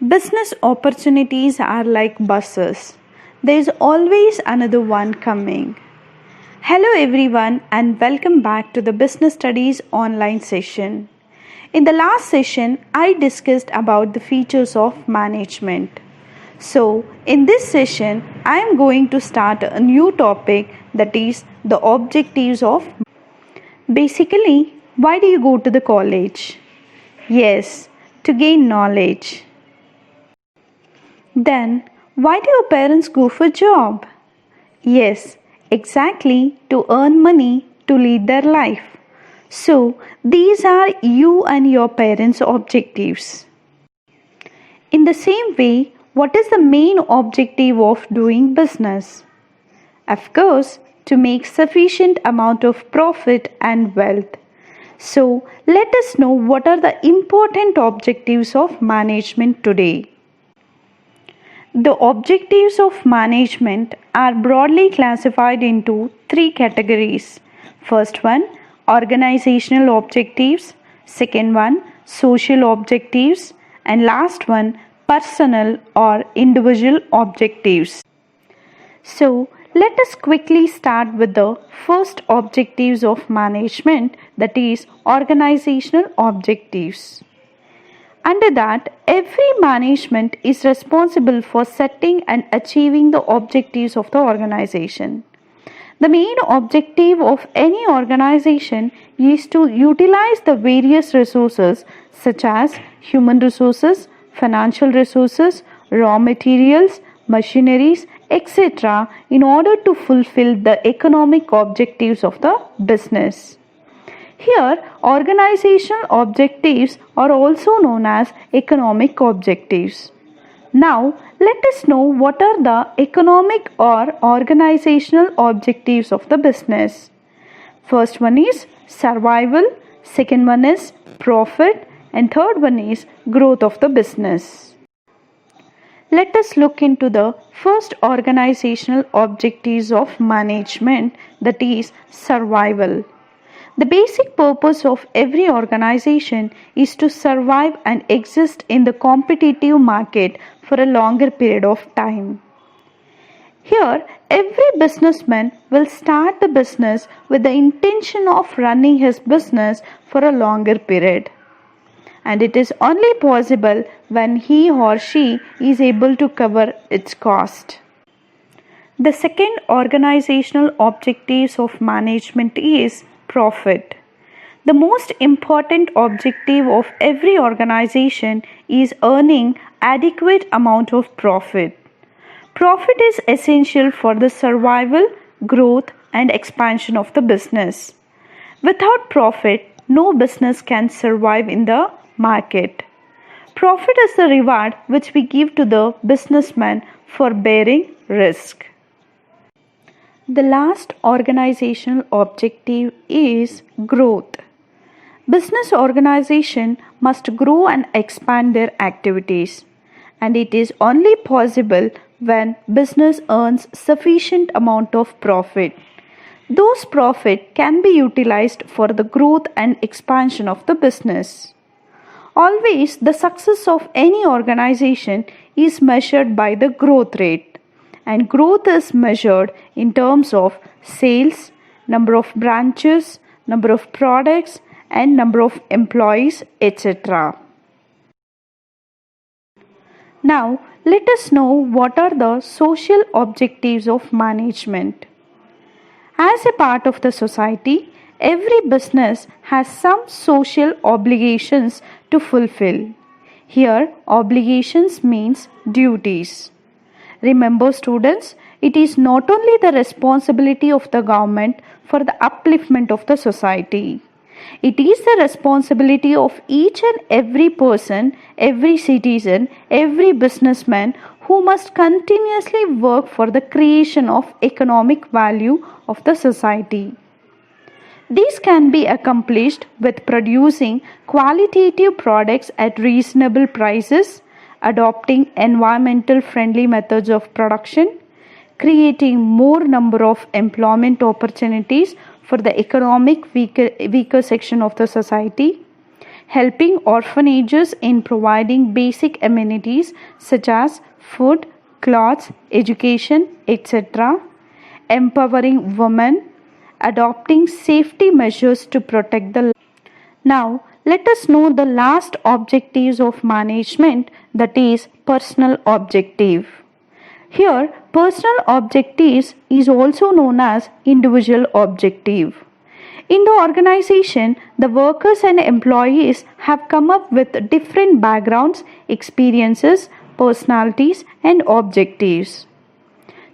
Business opportunities are like buses. There is always another one coming. Hello everyone and welcome back to the Business Studies online session. In the last session, I discussed about the features of management. So, in this session, I am going to start a new topic, that is the objectives of. Basically, why do you go to the college? Yes, to gain knowledge. Then, why do your parents go for job? Yes, exactly, to earn money to lead their life. So, these are you and your parents' objectives. In the same way, what is the main objective of doing business? Of course, to make sufficient amount of profit and wealth. So, let us know what are the important objectives of management today. The objectives of management are broadly classified into three categories. First one, organizational objectives. Second one, social objectives. And last one, personal or individual objectives. So, let us quickly start with the first objectives of management, that is organizational objectives. Under that, every management is responsible for setting and achieving the objectives of the organization. The main objective of any organization is to utilize the various resources such as human resources, financial resources, raw materials, machineries, etc. in order to fulfill the economic objectives of the business. Here, organizational objectives are also known as economic objectives. Now, let us know what are the economic or organizational objectives of the business. First one is survival, second one is profit, and third one is growth of the business. Let us look into the first organizational objectives of management, that is survival. The basic purpose of every organization is to survive and exist in the competitive market for a longer period of time. Here, every businessman will start the business with the intention of running his business for a longer period. And it is only possible when he or she is able to cover its cost. The second organizational objectives of management is profit. The most important objective of every organization is earning adequate amount of profit. Profit is essential for the survival, growth, and expansion of the business. Without profit, no business can survive in the market. Profit is the reward which we give to the businessman for bearing risk. The last organizational objective is growth. Business organization must grow and expand their activities, and it is only possible when business earns sufficient amount of profit. Those profit can be utilized for the growth and expansion of the business. Always the success of any organization is measured by the growth rate. And growth is measured in terms of sales, number of branches, number of products, and number of employees, etc. Now, let us know what are the social objectives of management. As a part of the society, every business has some social obligations to fulfill. Here, obligations means duties. Remember students, it is not only the responsibility of the government for the upliftment of the society. It is the responsibility of each and every person, every citizen, every businessman who must continuously work for the creation of economic value of the society. These can be accomplished with producing qualitative products at reasonable prices, adopting environmental friendly methods of production, creating more number of employment opportunities for the economic weaker section of the society, helping orphanages in providing basic amenities such as food, clothes, education, etc., empowering women, adopting safety measures to protect the. Now, let us know the last objectives of management, that is personal objective. Here, personal objectives is also known as individual objective. In the organization, the workers and employees have come up with different backgrounds, experiences, personalities, and objectives.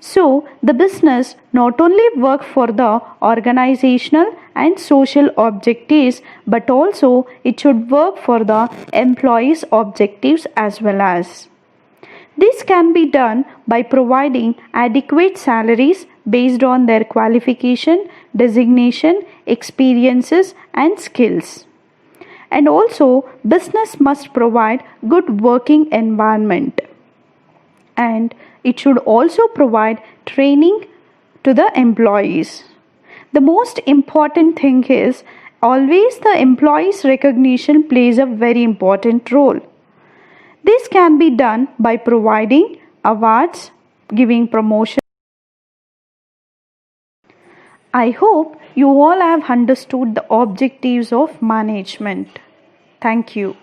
So, the business not only work for the organizational and social objectives, but also it should work for the employees' objectives as well as. This can be done by providing adequate salaries based on their qualification, designation, experiences, and skills. And also, business must provide good working environment, and it should also provide training to the employees. The most important thing is always the employees' recognition plays a very important role. This can be done by providing awards, giving promotion. I hope you all have understood the objectives of management. Thank you.